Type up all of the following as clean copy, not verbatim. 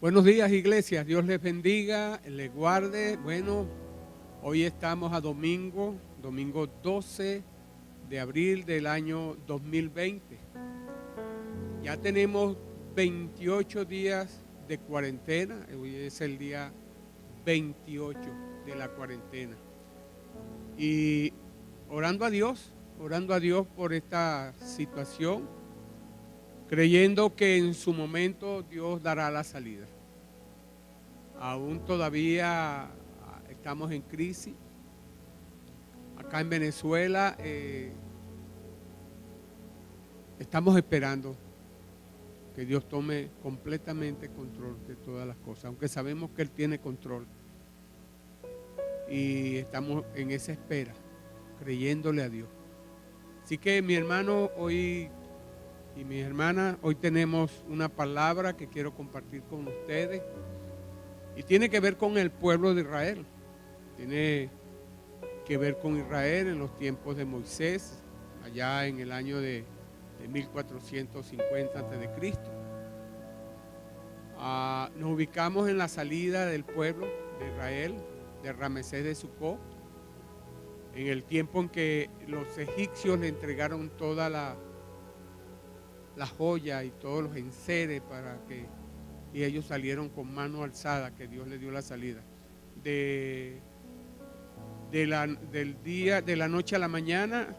Buenos días, iglesia. Dios les bendiga, les guarde. Bueno, hoy estamos a domingo 12 de abril del año 2020. Ya tenemos 28 días de cuarentena. Hoy es el día 28 de la cuarentena. Y orando a Dios por esta situación, creyendo que en su momento Dios dará la salida. Aún todavía estamos en crisis. Acá en Venezuela estamos esperando que Dios tome completamente control de todas las cosas, aunque sabemos que Él tiene control. Y estamos en esa espera, creyéndole a Dios. Así que mi hermano hoy y mis hermanas, hoy tenemos una palabra que quiero compartir con ustedes. Y tiene que ver con el pueblo de Israel. Tiene que ver con Israel en los tiempos de Moisés, allá en el año de 1450 a.C. Nos ubicamos en la salida del pueblo de Israel, de Ramesés de Sucot, en el tiempo en que los egipcios le entregaron toda la joya y todos los enseres y ellos salieron con mano alzada, que Dios les dio la salida. De la noche a la mañana,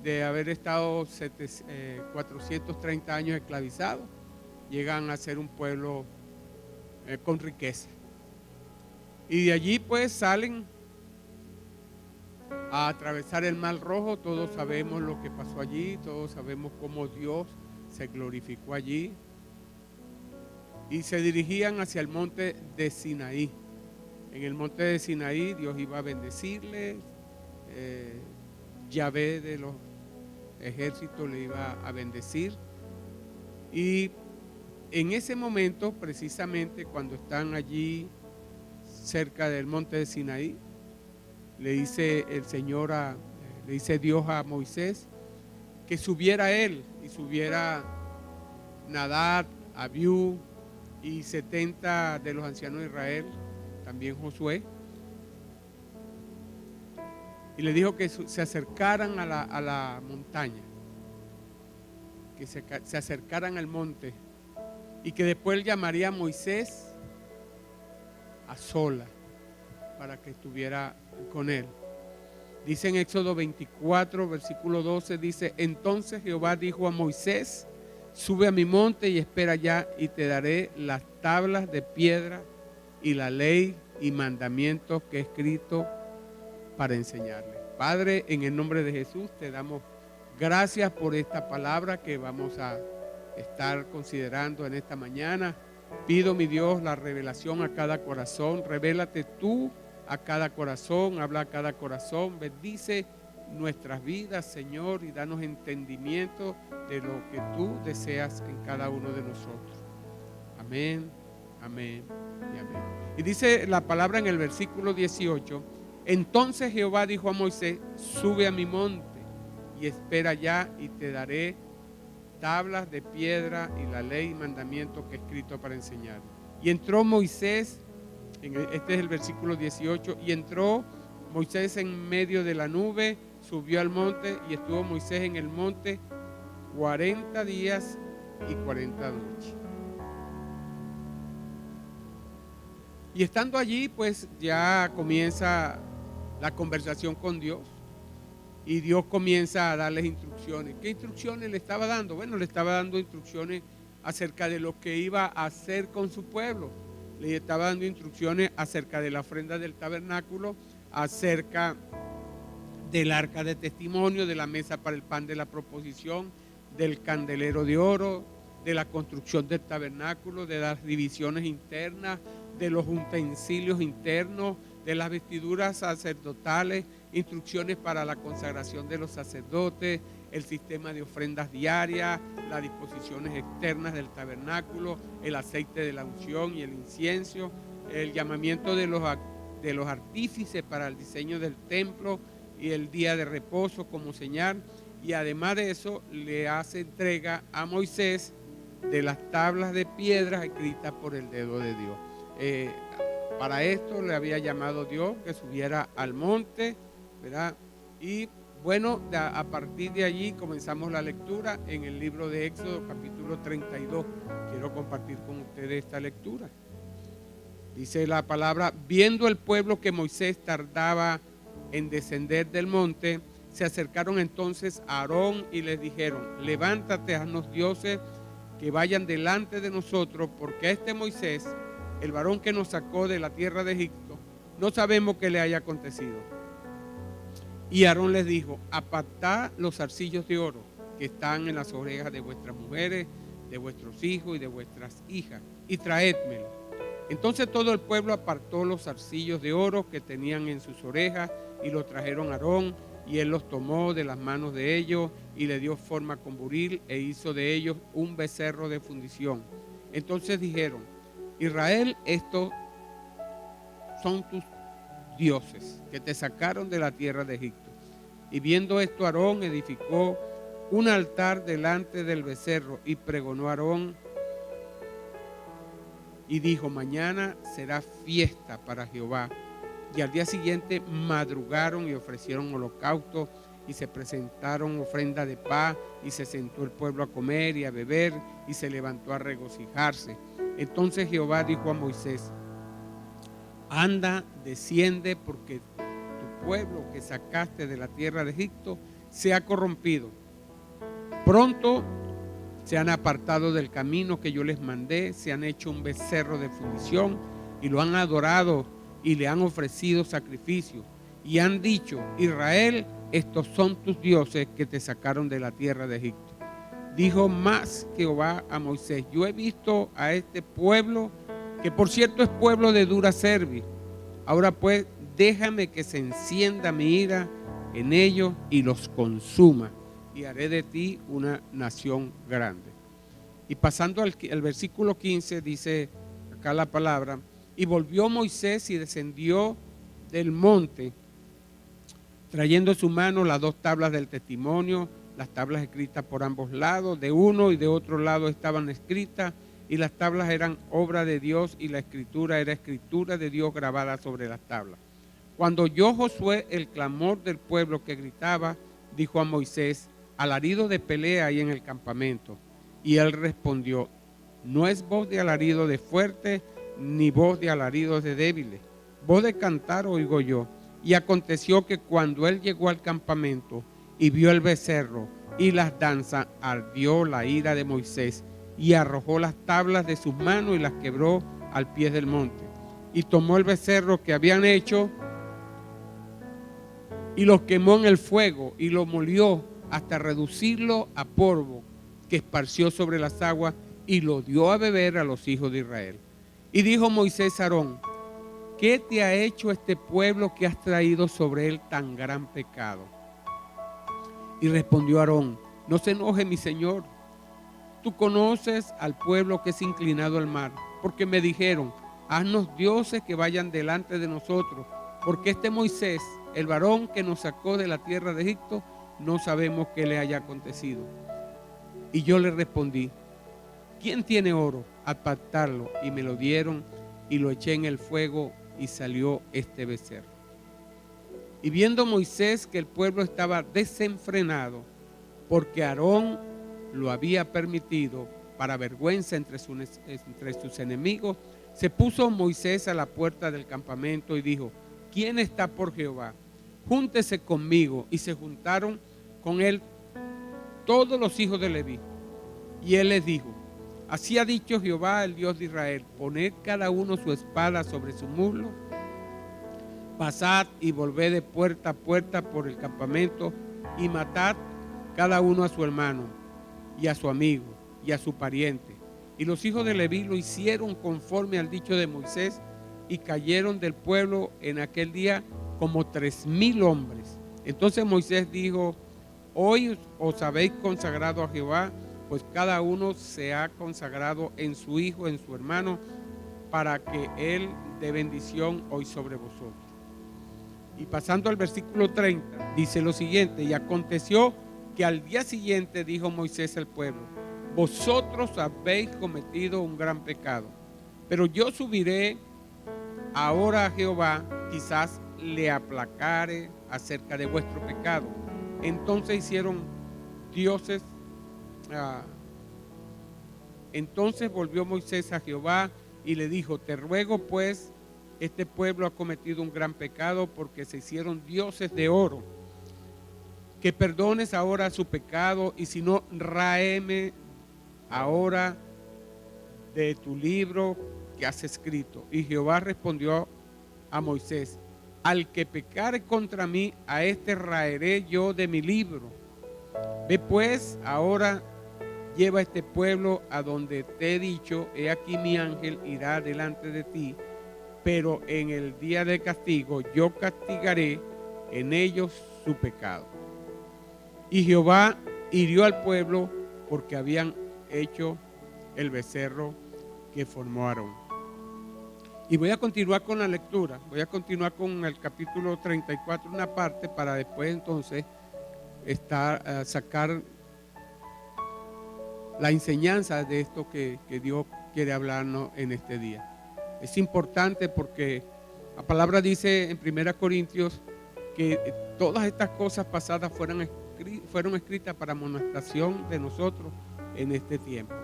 de haber estado 430 años esclavizados, llegan a ser un pueblo con riqueza. Y de allí pues salen a atravesar el Mar Rojo. Todos sabemos lo que pasó allí, todos sabemos cómo Dios se glorificó allí. Y se dirigían hacia el monte de Sinaí. En el monte de Sinaí Dios iba a bendecirles. Yahvé de los ejércitos le iba a bendecir. Y en ese momento, precisamente cuando están allí cerca del monte de Sinaí, le dice le dice Dios a Moisés que subiera él y subiera Nadab, Abiú y 70 de los ancianos de Israel, también Josué, y le dijo que se acercaran a la montaña, que se acercaran al monte, y que después él llamaría a Moisés a sola para que estuviera con él. Dice en Éxodo 24, versículo 12, dice: entonces Jehová dijo a Moisés: sube a mi monte y espera allá, y te daré las tablas de piedra y la ley y mandamientos que he escrito para enseñarle. Padre, en el nombre de Jesús te damos gracias por esta palabra que vamos a estar considerando en esta mañana. Pido, mi Dios, la revelación a cada corazón. Revélate tú a cada corazón, habla a cada corazón, bendice nuestras vidas, Señor, y danos entendimiento de lo que tú deseas en cada uno de nosotros. Amén, amén y amén. Y dice la palabra en el versículo 18: entonces Jehová dijo a Moisés: sube a mi monte y espera allá, y te daré tablas de piedra y la ley y mandamiento que he escrito para enseñar. Y entró Moisés, este es el versículo 18, y entró Moisés en medio de la nube, subió al monte, y estuvo Moisés en el monte 40 días y 40 noches. Y estando allí, pues ya comienza la conversación con Dios, y Dios comienza a darles instrucciones. ¿Qué instrucciones le estaba dando? Bueno, le estaba dando instrucciones acerca de lo que iba a hacer con su pueblo. Le estaba dando instrucciones acerca de la ofrenda del tabernáculo, acerca del arca de testimonio, de la mesa para el pan de la proposición, del candelero de oro, de la construcción del tabernáculo, de las divisiones internas, de los utensilios internos, de las vestiduras sacerdotales, instrucciones para la consagración de los sacerdotes, el sistema de ofrendas diarias, las disposiciones externas del tabernáculo, el aceite de la unción y el incienso, el llamamiento de los artífices para el diseño del templo y el día de reposo como señal. Y además de eso, le hace entrega a Moisés de las tablas de piedras escritas por el dedo de Dios. Para esto le había llamado Dios que subiera al monte, ¿verdad? Y bueno, a partir de allí comenzamos la lectura en el libro de Éxodo, capítulo 32. Quiero compartir con ustedes esta lectura. Dice la palabra: viendo el pueblo que Moisés tardaba en descender del monte, se acercaron entonces a Aarón y les dijeron: levántate, haznos dioses que vayan delante de nosotros, porque a este Moisés, el varón que nos sacó de la tierra de Egipto, no sabemos qué le haya acontecido. Y Aarón les dijo: apartad los zarcillos de oro que están en las orejas de vuestras mujeres, de vuestros hijos y de vuestras hijas, y traédmelo. Entonces todo el pueblo apartó los zarcillos de oro que tenían en sus orejas y lo trajeron a Aarón, y él los tomó de las manos de ellos y le dio forma con buril e hizo de ellos un becerro de fundición. Entonces dijeron: Israel, estos son tus dioses que te sacaron de la tierra de Egipto. Y viendo esto, Aarón edificó un altar delante del becerro y pregonó a Aarón y dijo: mañana será fiesta para Jehová. Y al día siguiente madrugaron y ofrecieron holocausto y se presentaron ofrenda de paz, y se sentó el pueblo a comer y a beber y se levantó a regocijarse. Entonces Jehová dijo a Moisés: anda, desciende, porque tu pueblo que sacaste de la tierra de Egipto se ha corrompido. Pronto se han apartado del camino que yo les mandé, se han hecho un becerro de fundición y lo han adorado y le han ofrecido sacrificio. Y han dicho: Israel, estos son tus dioses que te sacaron de la tierra de Egipto. Dijo más Jehová a Moisés: yo he visto a este pueblo, que por cierto es pueblo de dura cerviz. Ahora pues, déjame que se encienda mi ira en ellos y los consuma, y haré de ti una nación grande. Y pasando al versículo 15, dice acá la palabra: y volvió Moisés y descendió del monte, trayendo en su mano las dos tablas del testimonio, las tablas escritas por ambos lados, de uno y de otro lado estaban escritas, y las tablas eran obra de Dios, y la escritura era escritura de Dios grabada sobre las tablas. Cuando oyó Josué el clamor del pueblo que gritaba, dijo a Moisés: alarido de pelea hay en el campamento. Y él respondió: no es voz de alarido de fuerte, ni voz de alarido de débiles, voz de cantar oigo yo. Y aconteció que cuando él llegó al campamento y vio el becerro y las danzas, ardió la ira de Moisés, y arrojó las tablas de sus manos y las quebró al pie del monte. Y tomó el becerro que habían hecho y lo quemó en el fuego y lo molió hasta reducirlo a polvo, que esparció sobre las aguas, y lo dio a beber a los hijos de Israel. Y dijo Moisés a Aarón: ¿qué te ha hecho este pueblo que has traído sobre él tan gran pecado? Y respondió Aarón: no se enoje mi señor, tú conoces al pueblo que es inclinado al mar, porque me dijeron: haznos dioses que vayan delante de nosotros, porque este Moisés, el varón que nos sacó de la tierra de Egipto, no sabemos qué le haya acontecido. Y yo le respondí: ¿quién tiene oro? Apartarlo. Y me lo dieron y lo eché en el fuego y salió este becerro. Y viendo Moisés que el pueblo estaba desenfrenado, porque Aarón lo había permitido para vergüenza entre sus enemigos, se puso Moisés a la puerta del campamento y dijo: ¿quién está por Jehová? Júntese conmigo. Y se juntaron con él todos los hijos de Leví. Y él les dijo: así ha dicho Jehová, el Dios de Israel: poned cada uno su espada sobre su muslo, pasad y volved de puerta a puerta por el campamento, y matad cada uno a su hermano, y a su amigo, y a su pariente. Y los hijos de Leví lo hicieron conforme al dicho de Moisés, y cayeron del pueblo en aquel día como 3,000 hombres. Entonces Moisés dijo: hoy os habéis consagrado a Jehová, pues cada uno se ha consagrado en su hijo, en su hermano, para que él dé bendición hoy sobre vosotros. Y pasando al versículo 30, dice lo siguiente: y aconteció que al día siguiente dijo Moisés al pueblo: vosotros habéis cometido un gran pecado. Pero yo subiré ahora a Jehová, quizás le aplacare acerca de vuestro pecado. Entonces hicieron dioses. Entonces volvió Moisés a Jehová y le dijo: te ruego pues, este pueblo ha cometido un gran pecado porque se hicieron dioses de oro, que perdones ahora su pecado, y si no, ráeme ahora de tu libro que has escrito. Y Jehová respondió a Moisés: al que pecare contra mí, a este raeré yo de mi libro. Ve pues ahora, lleva a este pueblo a donde te he dicho, he aquí mi ángel irá delante de ti, pero en el día del castigo yo castigaré en ellos su pecado. Y Jehová hirió al pueblo porque habían hecho el becerro que formó Aarón. Y voy a continuar con la lectura, voy a continuar con el capítulo 34, una parte, para después entonces sacar la enseñanza de esto que Dios quiere hablarnos en este día. Es importante porque la palabra dice en 1 Corintios que todas estas cosas pasadas fueron escritas para amonestación de nosotros en este tiempo.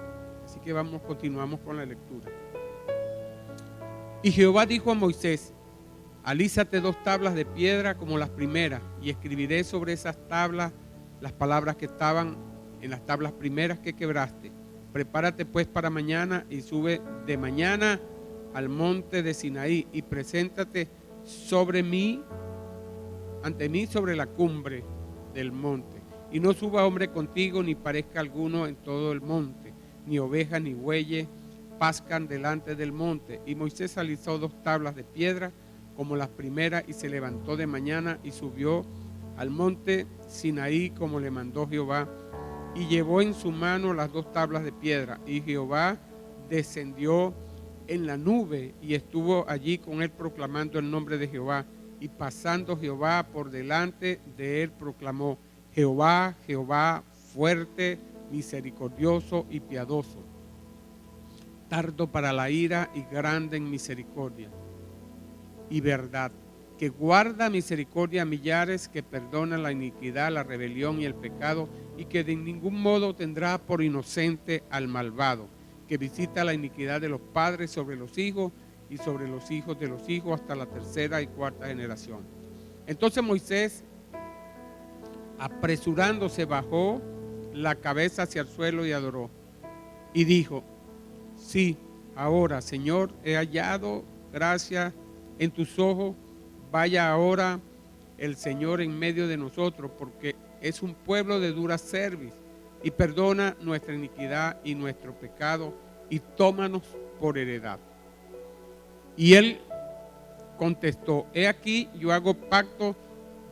Así que continuamos con la lectura. Y Jehová dijo a Moisés: alízate 2 tablas de piedra como las primeras, y escribiré sobre esas tablas las palabras que estaban en las tablas primeras que quebraste. Prepárate pues para mañana y sube de mañana al monte de Sinaí y preséntate ante mí sobre la cumbre del monte. Y no suba hombre contigo, ni parezca alguno en todo el monte, ni oveja ni bueyes pascan delante del monte. Y Moisés alisó 2 tablas de piedra como las primeras, y se levantó de mañana y subió al monte Sinaí como le mandó Jehová, y llevó en su mano las 2 tablas de piedra. Y Jehová descendió en la nube y estuvo allí con él proclamando el nombre de Jehová. Y pasando Jehová por delante de él, proclamó: Jehová, Jehová, fuerte, misericordioso y piadoso, tardo para la ira y grande en misericordia y verdad, que guarda misericordia a millares, que perdona la iniquidad, la rebelión y el pecado, y que de ningún modo tendrá por inocente al malvado, que visita la iniquidad de los padres sobre los hijos y sobre los hijos de los hijos hasta la 3ª y 4ª generación. Entonces Moisés, apresurándose, bajó la cabeza hacia el suelo y adoró, y dijo: sí, ahora, Señor, he hallado gracia en tus ojos. Vaya ahora el Señor en medio de nosotros, porque es un pueblo de dura cerviz, y perdona nuestra iniquidad y nuestro pecado, y tómanos por heredad. Y él contestó: he aquí, yo hago pacto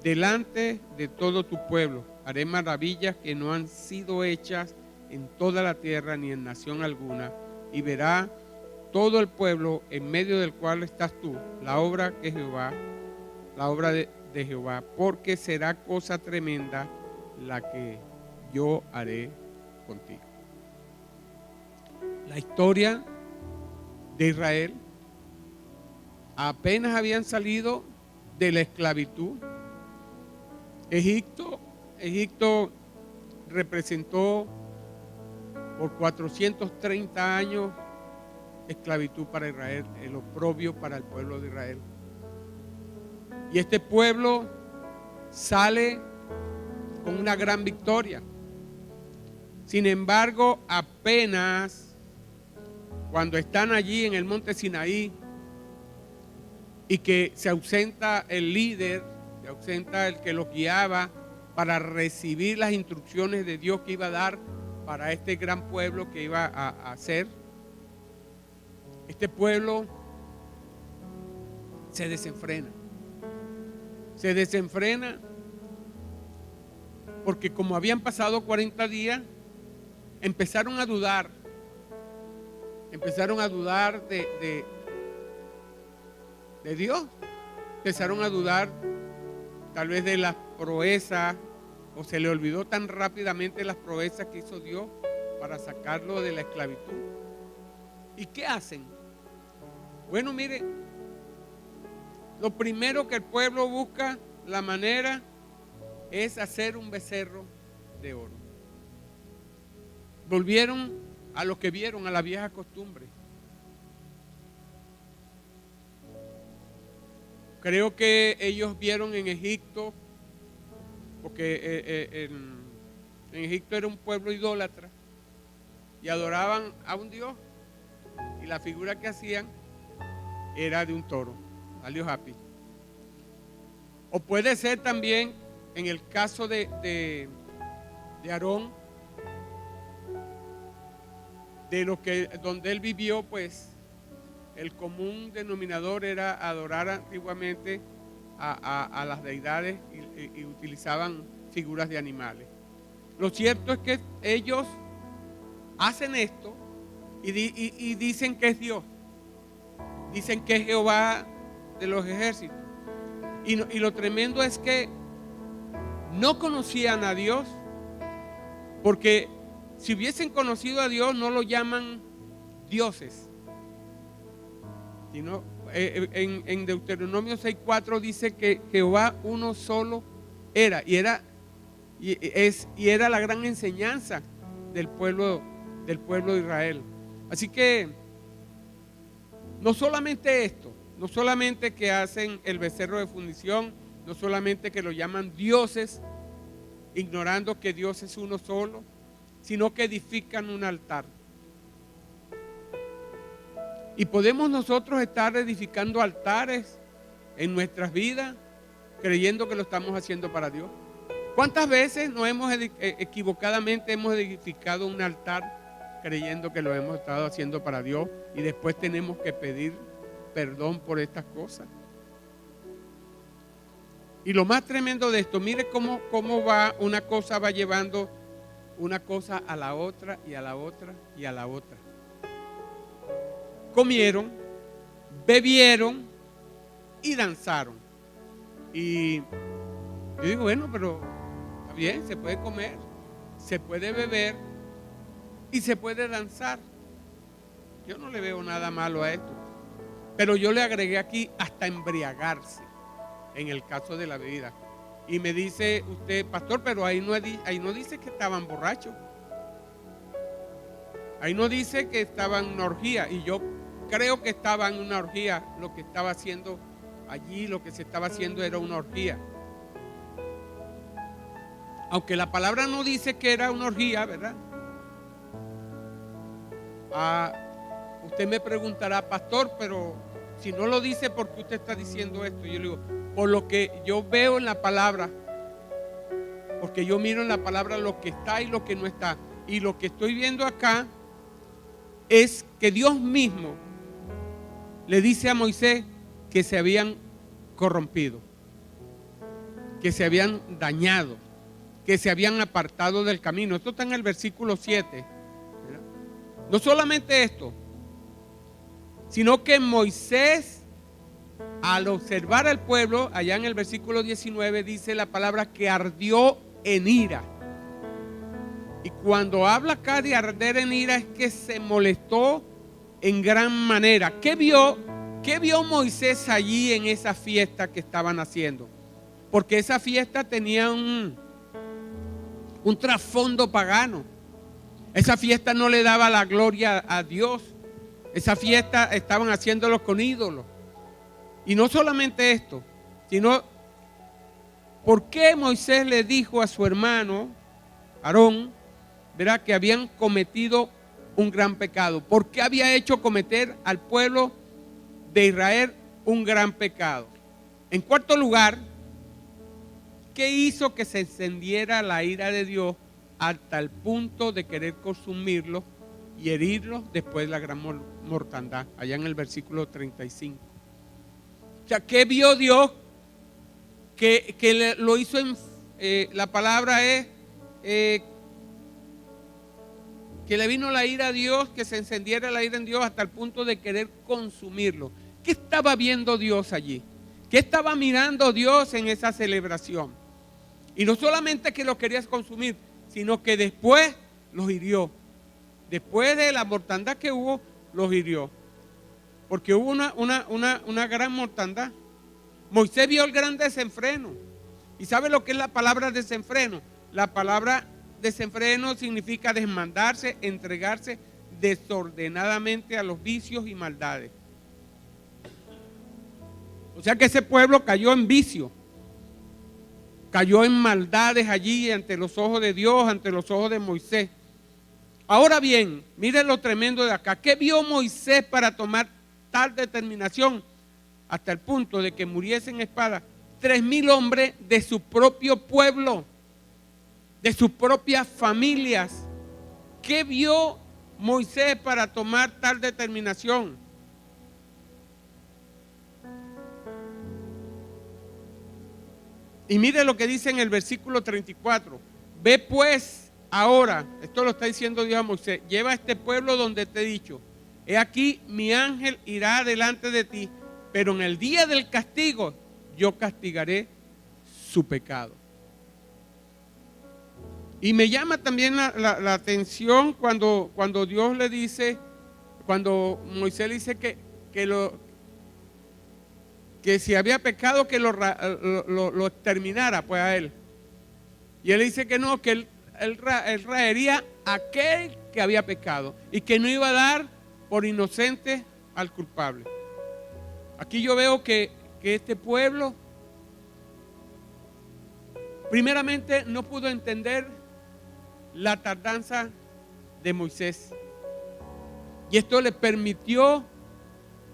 delante de todo tu pueblo, haré maravillas que no han sido hechas en toda la tierra ni en nación alguna, y verá todo el pueblo en medio del cual estás tú, la obra de Jehová, porque será cosa tremenda la que yo haré contigo. La historia de Israel, apenas habían salido de la esclavitud. Egipto representó por 430 años esclavitud para Israel, el oprobio para el pueblo de Israel. Y este pueblo sale con una gran victoria. Sin embargo, apenas cuando están allí en el monte Sinaí y que se ausenta el líder, se ausenta el que los guiaba para recibir las instrucciones de Dios que iba a dar para este gran pueblo que iba a hacer, este pueblo se desenfrena. Se desenfrena porque como habían pasado 40 días, empezaron a dudar de Dios, empezaron a dudar tal vez de las proezas, o se le olvidó tan rápidamente las proezas que hizo Dios para sacarlo de la esclavitud. ¿Y qué hacen? Bueno, mire, lo primero que el pueblo busca, la manera, es hacer un becerro de oro. Volvieron a lo que vieron, a la vieja costumbre. Creo que ellos vieron en Egipto, porque en Egipto era un pueblo idólatra y adoraban a un dios, y la figura que hacían era de un toro, al dios Hapi. O puede ser también en el caso de Aarón, donde él vivió, pues el común denominador era adorar antiguamente a las deidades y utilizaban figuras de animales. Lo cierto es que ellos hacen esto y dicen que es Dios. Dicen que es Jehová de los ejércitos. Y lo tremendo es que no conocían a Dios, porque si hubiesen conocido a Dios no lo llaman dioses, sino en Deuteronomio 6:4 dice que Jehová uno solo era, y era la gran enseñanza del pueblo de Israel. Así que no solamente esto, no solamente que hacen el becerro de fundición, no solamente que lo llaman dioses, ignorando que Dios es uno solo, sino que edifican un altar. Y podemos nosotros estar edificando altares en nuestras vidas, creyendo que lo estamos haciendo para Dios. ¿Cuántas veces nos hemos equivocadamente hemos edificado un altar creyendo que lo hemos estado haciendo para Dios, y después tenemos que pedir perdón por estas cosas? Y lo más tremendo de esto, mire cómo va, una cosa va llevando una cosa a la otra y a la otra y a la otra. Comieron, bebieron y danzaron. Y yo digo, bueno, pero está bien, se puede comer, se puede beber y se puede danzar. Yo no le veo nada malo a esto. Pero yo le agregué aquí hasta embriagarse, en el caso de la bebida. Y me dice usted, pastor, pero ahí no dice que estaban borrachos. Ahí no dice que estaban en una orgía. Y yo creo que estaba en una orgía. Lo que estaba haciendo allí, lo que se estaba haciendo era una orgía. Aunque la palabra no dice que era una orgía, ¿verdad? Usted me preguntará, pastor, pero si no lo dice, ¿por qué usted está diciendo esto? Yo le digo, por lo que yo veo en la palabra, porque yo miro en la palabra lo que está y lo que no está. Y lo que estoy viendo acá es que Dios mismo le dice a Moisés que se habían corrompido, que se habían dañado, que se habían apartado del camino. Esto está en el versículo 7. ¿verdad? No solamente esto, sino que Moisés, al observar al pueblo, allá en el versículo 19 dice la palabra que ardió en ira. Y cuando habla acá de arder en ira es que se molestó en gran manera. ¿Qué vio Moisés allí en esa fiesta que estaban haciendo? Porque esa fiesta tenía un trasfondo pagano. Esa fiesta no le daba la gloria a Dios. Esa fiesta estaban haciéndolo con ídolos. Y no solamente esto, sino ¿por qué Moisés le dijo a su hermano Aarón, verá, que habían cometido un gran pecado? ¿Por qué había hecho cometer al pueblo de Israel un gran pecado? En cuarto lugar, ¿qué hizo que se encendiera la ira de Dios hasta el punto de querer consumirlos y herirlos después de la gran mortandad? Allá en el versículo 35. O sea, ¿qué vio Dios que lo hizo la palabra es que le vino la ira a Dios, que se encendiera la ira en Dios hasta el punto de querer consumirlo? ¿Qué estaba viendo Dios allí? ¿Qué estaba mirando Dios en esa celebración? Y no solamente que lo quería consumir, sino que después los hirió. Después de la mortandad que hubo, los hirió. Porque hubo una gran mortandad. Moisés vio el gran desenfreno. ¿Y sabe lo que es la palabra desenfreno? La palabra desenfreno significa desmandarse, entregarse desordenadamente a los vicios y maldades. O sea que ese pueblo cayó en vicio, cayó en maldades allí ante los ojos de Dios, ante los ojos de Moisés. Ahora bien, miren lo tremendo de acá. ¿Qué vio Moisés para tomar tal determinación? Hasta el punto de que muriesen espada 3,000 hombres de su propio pueblo, de sus propias familias. ¿Qué vio Moisés para tomar tal determinación? Y mire lo que dice en el versículo 34. Ve pues ahora, esto lo está diciendo Dios a Moisés, lleva a este pueblo donde te he dicho, he aquí mi ángel irá delante de ti, pero en el día del castigo yo castigaré su pecado. Y me llama también la atención cuando Dios le dice, cuando Moisés le dice que si había pecado que lo exterminara pues a él. Y él dice que no, que él raería a aquel que había pecado y que no iba a dar por inocente al culpable. Aquí yo veo que este pueblo primeramente no pudo entender la tardanza de Moisés. Y esto le permitió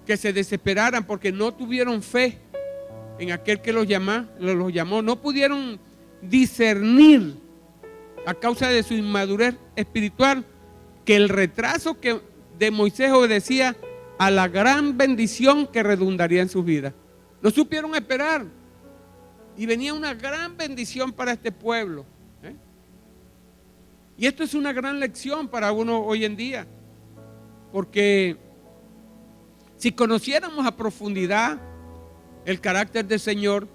que se desesperaran porque no tuvieron fe en aquel que los llamó. No pudieron discernir a causa de su inmadurez espiritual que el retraso de Moisés obedecía a la gran bendición que redundaría en sus vidas. No supieron esperar y venía una gran bendición para este pueblo. Y esto es una gran lección para uno hoy en día, porque si conociéramos a profundidad el carácter del Señor,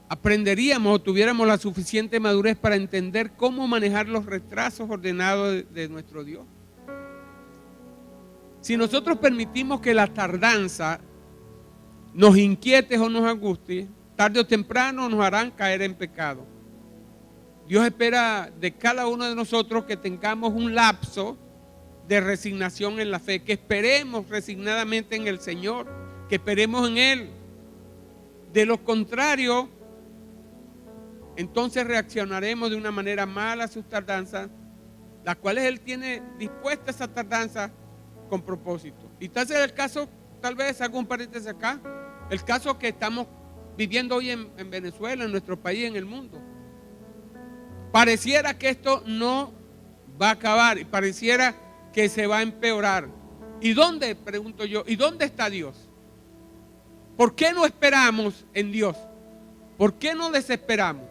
aprenderíamos o tuviéramos la suficiente madurez para entender cómo manejar los retrasos ordenados de nuestro Dios. Si nosotros permitimos que la tardanza nos inquiete o nos angustie, tarde o temprano nos harán caer en pecado. Dios espera de cada uno de nosotros que tengamos un lapso de resignación en la fe, que esperemos resignadamente en el Señor, que esperemos en Él. De lo contrario, entonces reaccionaremos de una manera mala a sus tardanzas, las cuales Él tiene dispuesta esa tardanza con propósito. Y tal es el caso, tal vez hago un paréntesis acá, el caso que estamos viviendo hoy en Venezuela, en nuestro país, en el mundo. Pareciera que esto no va a acabar y pareciera que se va a empeorar. ¿Y dónde, pregunto yo, y dónde está Dios? ¿Por qué no esperamos en Dios? ¿Por qué no desesperamos?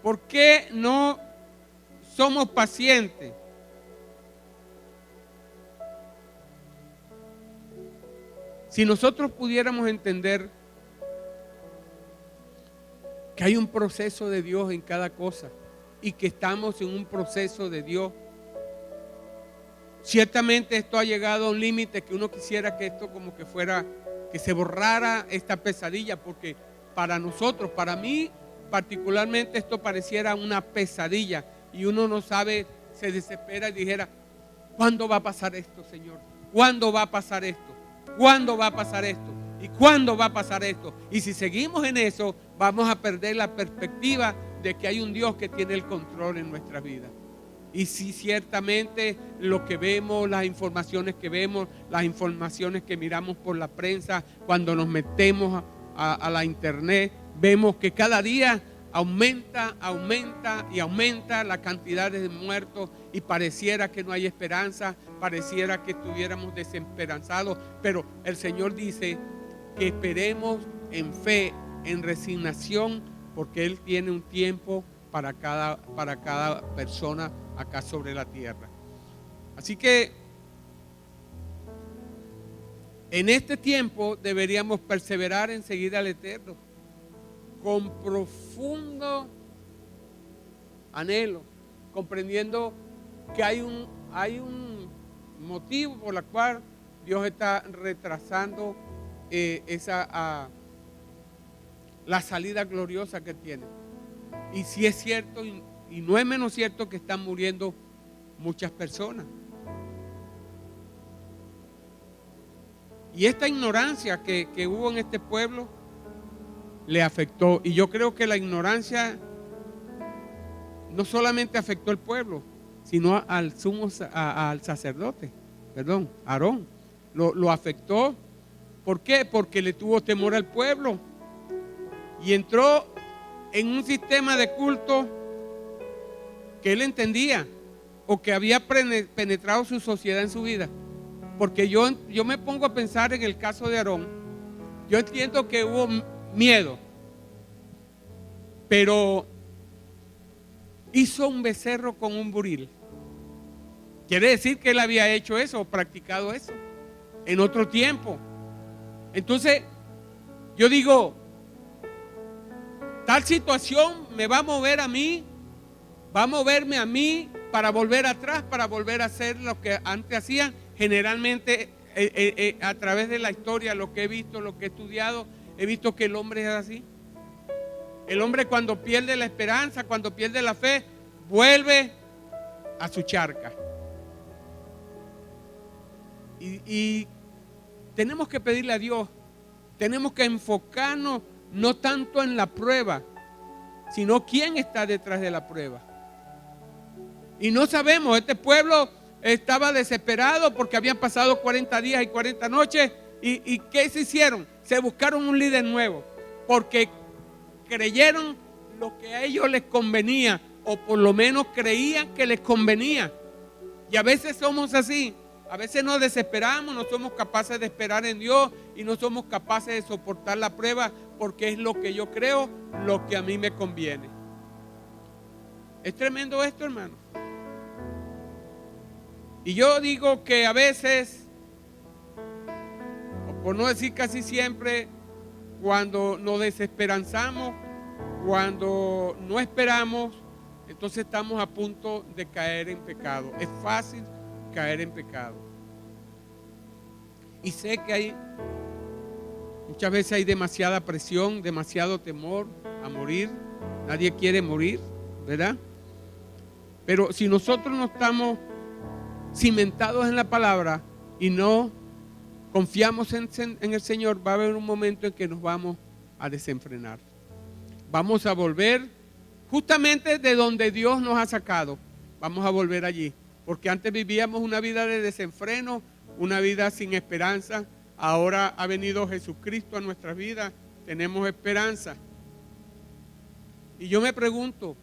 ¿Por qué no somos pacientes? Si nosotros pudiéramos entender que hay un proceso de Dios en cada cosa y que estamos en un proceso de Dios, ciertamente esto ha llegado a un límite que uno quisiera que esto como que fuera, que se borrara esta pesadilla, porque para nosotros, para mí particularmente, esto pareciera una pesadilla y uno no sabe, se desespera y dijera, ¿cuándo va a pasar esto, Señor? ¿Cuándo va a pasar esto? ¿Cuándo va a pasar esto? ¿Y cuándo va a pasar esto? Y si seguimos en eso, vamos a perder la perspectiva de que hay un Dios que tiene el control en nuestra vida. Y si ciertamente lo que vemos, las informaciones que vemos, las informaciones que miramos por la prensa, cuando nos metemos a la internet, vemos que cada día aumenta la cantidad de muertos y pareciera que no hay esperanza, pareciera que estuviéramos desesperanzados, pero el Señor dice que esperemos en fe, en resignación, porque Él tiene un tiempo para cada persona acá sobre la tierra. Así que en este tiempo deberíamos perseverar en seguir al Eterno con profundo anhelo, comprendiendo que hay un motivo por el cual Dios está retrasando la salida gloriosa que tiene. Y sí es cierto, y no es menos cierto, que están muriendo muchas personas. Y esta ignorancia que hubo en este pueblo le afectó. Y yo creo que la ignorancia no solamente afectó al pueblo, sino al sacerdote, Aarón. Lo afectó. ¿Por qué? Porque le tuvo temor al pueblo y entró en un sistema de culto que él entendía o que había penetrado su sociedad en su vida. Porque yo me pongo a pensar en el caso de Aarón. Yo entiendo que hubo miedo, pero hizo un becerro con un buril. Quiere decir que él había hecho eso o practicado eso en otro tiempo. Entonces yo digo, tal situación me va a mover a mí, va a moverme a mí para volver atrás, para volver a hacer lo que antes hacían. Generalmente a través de la historia, lo que he visto, lo que he estudiado, he visto que el hombre es así. El hombre, cuando pierde la esperanza, cuando pierde la fe, vuelve a su charca. Y tenemos que pedirle a Dios, tenemos que enfocarnos no tanto en la prueba, sino quién está detrás de la prueba. Y no sabemos, este pueblo estaba desesperado porque habían pasado 40 días y 40 noches. ¿Y qué se hicieron? Se buscaron un líder nuevo, porque creyeron lo que a ellos les convenía, o por lo menos creían que les convenía. Y a veces somos así. A veces nos desesperamos, no somos capaces de esperar en Dios y no somos capaces de soportar la prueba porque es lo que yo creo, lo que a mí me conviene. Es tremendo esto, hermano. Y yo digo que a veces, o por no decir casi siempre, cuando nos desesperanzamos, cuando no esperamos, entonces estamos a punto de caer en pecado. Es fácil caer en pecado. Y sé que muchas veces hay demasiada presión, demasiado temor a morir. Nadie quiere morir, ¿verdad? Pero si nosotros no estamos cimentados en la palabra y no confiamos en el Señor, va a haber un momento en que nos vamos a desenfrenar. Vamos a volver justamente de donde Dios nos ha sacado. Vamos a volver allí. Porque antes vivíamos una vida de desenfreno, una vida sin esperanza. Ahora ha venido Jesucristo a nuestras vidas, tenemos esperanza. Y yo me pregunto,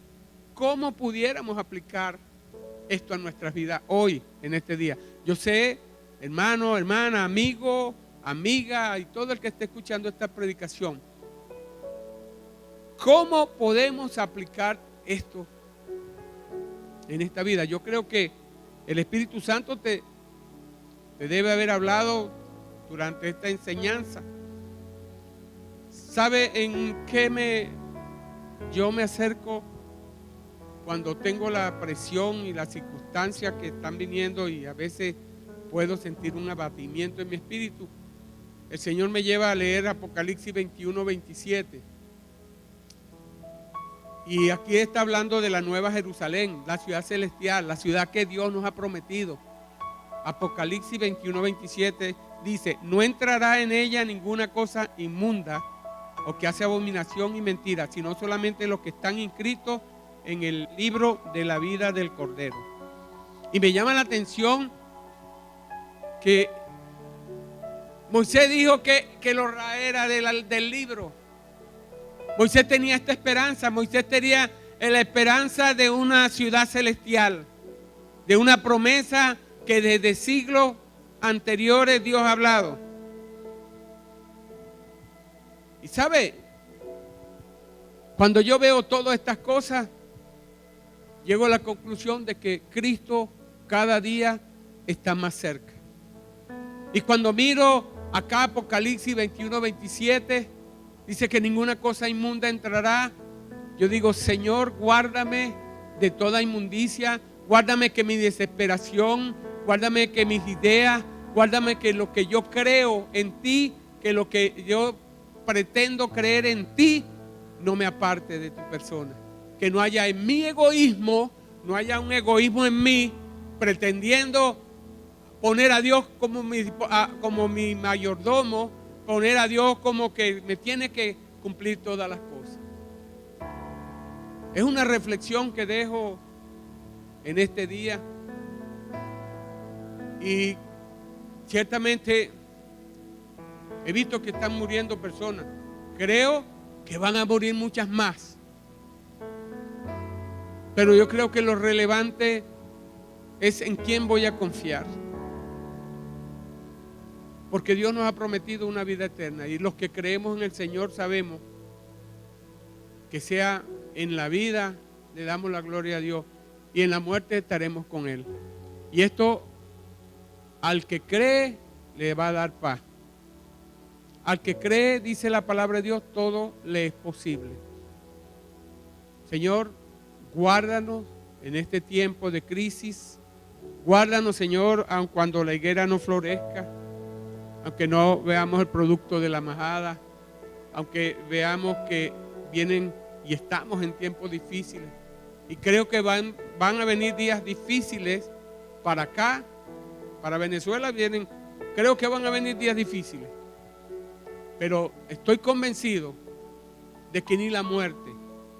¿cómo pudiéramos aplicar esto a nuestras vidas hoy, en este día? Yo sé, hermano, hermana, amigo, amiga y todo el que esté escuchando esta predicación, ¿cómo podemos aplicar esto en esta vida? Yo creo que el Espíritu Santo te debe haber hablado durante esta enseñanza. ¿Sabe en qué yo me acerco cuando tengo la presión y las circunstancias que están viniendo y a veces puedo sentir un abatimiento en mi espíritu? El Señor me lleva a leer Apocalipsis 21, 27. Y aquí está hablando de la Nueva Jerusalén, la ciudad celestial, la ciudad que Dios nos ha prometido. Apocalipsis 21, 27 dice: no entrará en ella ninguna cosa inmunda o que hace abominación y mentira, sino solamente los que están inscritos en el libro de la vida del Cordero. Y me llama la atención que Moisés dijo que lo era del libro. Moisés tenía esta esperanza. Moisés tenía la esperanza de una ciudad celestial, de una promesa que desde siglos anteriores Dios ha hablado. Y sabe, cuando yo veo todas estas cosas, llego a la conclusión de que Cristo cada día está más cerca. Y cuando miro acá Apocalipsis 21, 27, dice que ninguna cosa inmunda entrará. Yo digo, Señor, guárdame de toda inmundicia, Guárdame que mi desesperación, guárdame que mis ideas, guárdame que lo que yo creo en ti, que lo que yo pretendo creer en ti, no me aparte de tu persona. Que no haya en mi egoísmo, no haya un egoísmo en mí, pretendiendo poner a Dios como mi mayordomo, poner a Dios como que me tiene que cumplir todas las cosas. Es una reflexión que dejo en este día. Y ciertamente he visto que están muriendo personas. Creo que van a morir muchas más. Pero yo creo que lo relevante es en quién voy a confiar. Porque Dios nos ha prometido una vida eterna. Y los que creemos en el Señor sabemos que sea en la vida le damos la gloria a Dios y en la muerte estaremos con Él. Y esto al que cree le va a dar paz. Al que cree, dice la palabra de Dios, todo le es posible. Señor, guárdanos en este tiempo de crisis. Guárdanos, Señor, aun cuando la higuera no florezca, aunque no veamos el producto de la majada, aunque veamos que vienen y estamos en tiempos difíciles. Y creo que van a venir días difíciles para acá, para Venezuela creo que van a venir días difíciles. Pero estoy convencido de que ni la muerte,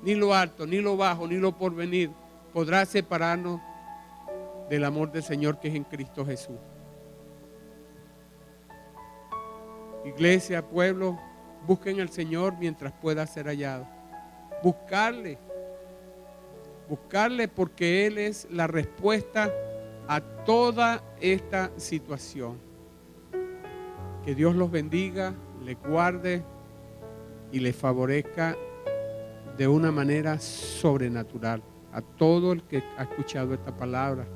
ni lo alto, ni lo bajo, ni lo porvenir podrá separarnos del amor del Señor que es en Cristo Jesús. Iglesia, pueblo, busquen al Señor mientras pueda ser hallado. Buscarle porque Él es la respuesta a toda esta situación. Que Dios los bendiga, les guarde y les favorezca de una manera sobrenatural. A todo el que ha escuchado esta palabra,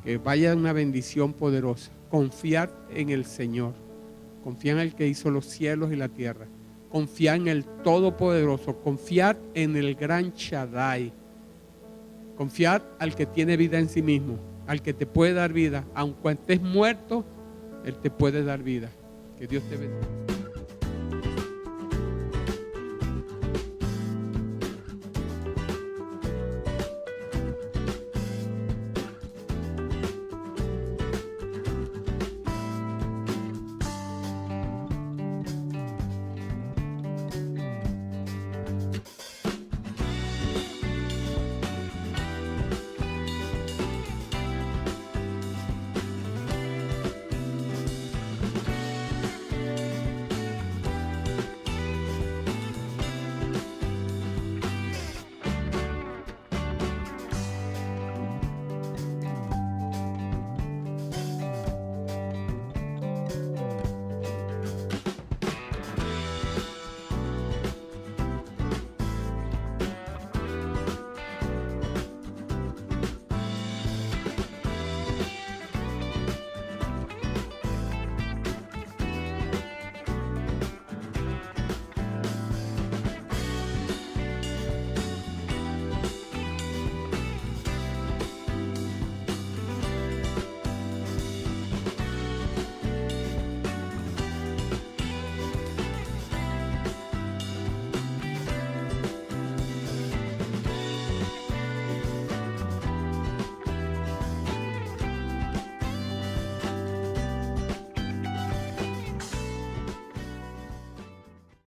que vaya una bendición poderosa. Confiar en el Señor. Confiar en el que hizo los cielos y la tierra. Confiar en el Todopoderoso. Confiar en el gran Shaddai. Confiar al que tiene vida en sí mismo, al que te puede dar vida. Aunque estés muerto, Él te puede dar vida. Que Dios te bendiga.